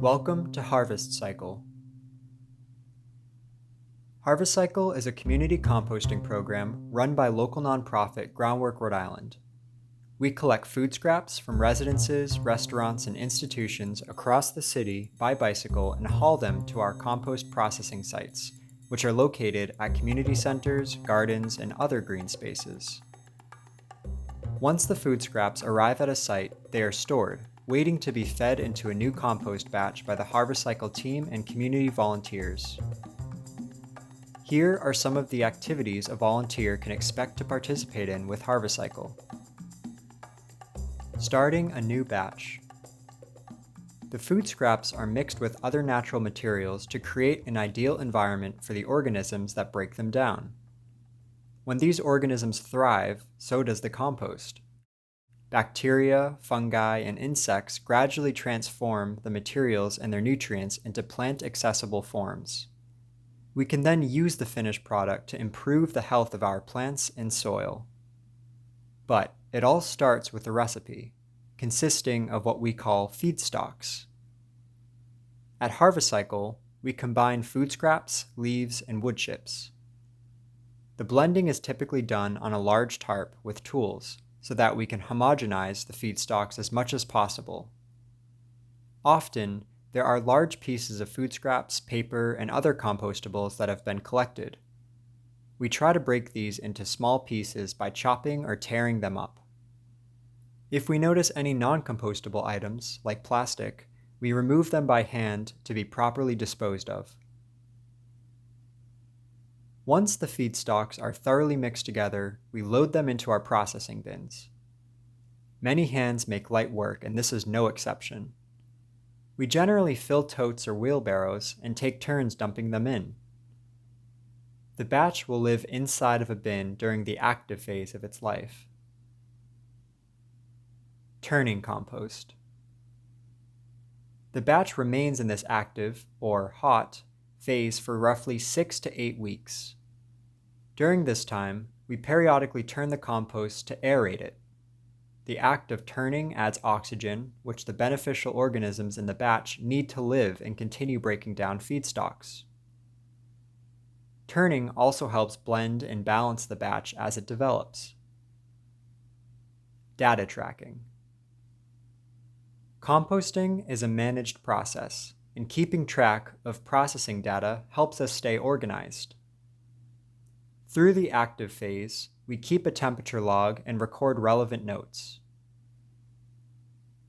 Welcome to Harvest Cycle. Harvest Cycle is a community composting program run by local nonprofit Groundwork Rhode Island. We collect food scraps from residences, restaurants, and institutions across the city by bicycle and haul them to our compost processing sites, which are located at community centers, gardens, and other green spaces. Once the food scraps arrive at a site, they are stored, waiting to be fed into a new compost batch by the Harvest Cycle team and community volunteers. Here are some of the activities a volunteer can expect to participate in with Harvest Cycle. Starting a new batch. The food scraps are mixed with other natural materials to create an ideal environment for the organisms that break them down. When these organisms thrive, so does the compost. Bacteria, fungi, and insects gradually transform the materials and their nutrients into plant-accessible forms. We can then use the finished product to improve the health of our plants and soil. But it all starts with a recipe, consisting of what we call feedstocks. At Harvest Cycle, we combine food scraps, leaves, and wood chips. The blending is typically done on a large tarp with tools, so that we can homogenize the feedstocks as much as possible. Often, there are large pieces of food scraps, paper, and other compostables that have been collected. We try to break these into small pieces by chopping or tearing them up. If we notice any non-compostable items, like plastic, we remove them by hand to be properly disposed of. Once the feedstocks are thoroughly mixed together, we load them into our processing bins. Many hands make light work, and this is no exception. We generally fill totes or wheelbarrows and take turns dumping them in. The batch will live inside of a bin during the active phase of its life. Turning compost. The batch remains in this active, or hot, phase for roughly 6 to 8 weeks. During this time, we periodically turn the compost to aerate it. The act of turning adds oxygen, which the beneficial organisms in the batch need to live and continue breaking down feedstocks. Turning also helps blend and balance the batch as it develops. Data tracking. Composting is a managed process, and keeping track of processing data helps us stay organized. Through the active phase, we keep a temperature log and record relevant notes.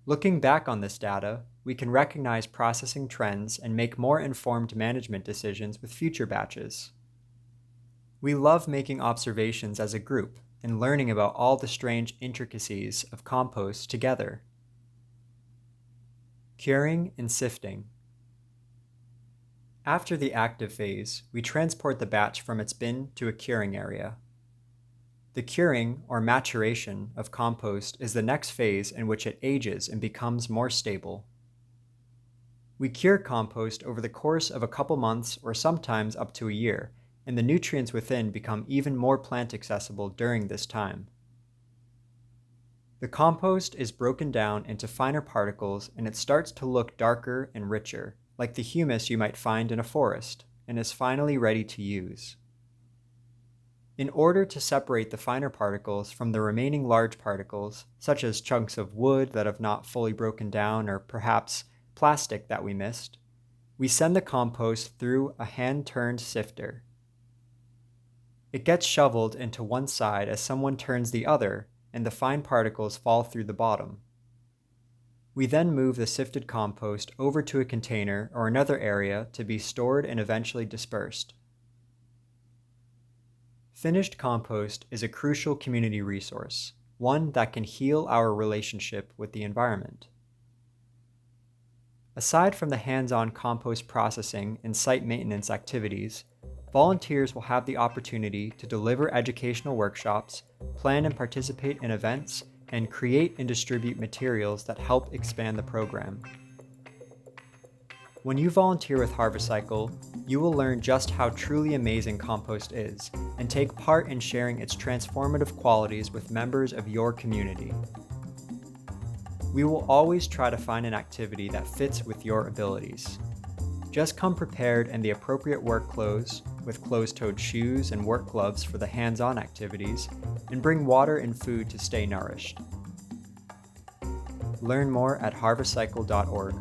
Looking back on this data, we can recognize processing trends and make more informed management decisions with future batches. We love making observations as a group and learning about all the strange intricacies of compost together. Curing and sifting. After the active phase, we transport the batch from its bin to a curing area. The curing, or maturation, of compost is the next phase in which it ages and becomes more stable. We cure compost over the course of a couple months or sometimes up to a year, and the nutrients within become even more plant accessible during this time. The compost is broken down into finer particles and it starts to look darker and richer, like the humus you might find in a forest, and is finally ready to use. In order to separate the finer particles from the remaining large particles, such as chunks of wood that have not fully broken down or perhaps plastic that we missed, we send the compost through a hand-turned sifter. It gets shoveled into one side as someone turns the other, and the fine particles fall through the bottom. We then move the sifted compost over to a container or another area to be stored and eventually dispersed. Finished compost is a crucial community resource, one that can heal our relationship with the environment. Aside from the hands-on compost processing and site maintenance activities, volunteers will have the opportunity to deliver educational workshops, plan and participate in events, and create and distribute materials that help expand the program. When you volunteer with Harvest Cycle, you will learn just how truly amazing compost is and take part in sharing its transformative qualities with members of your community. We will always try to find an activity that fits with your abilities. Just come prepared in the appropriate work clothes, with closed-toed shoes and work gloves for the hands-on activities, and bring water and food to stay nourished. Learn more at harvestcycle.org.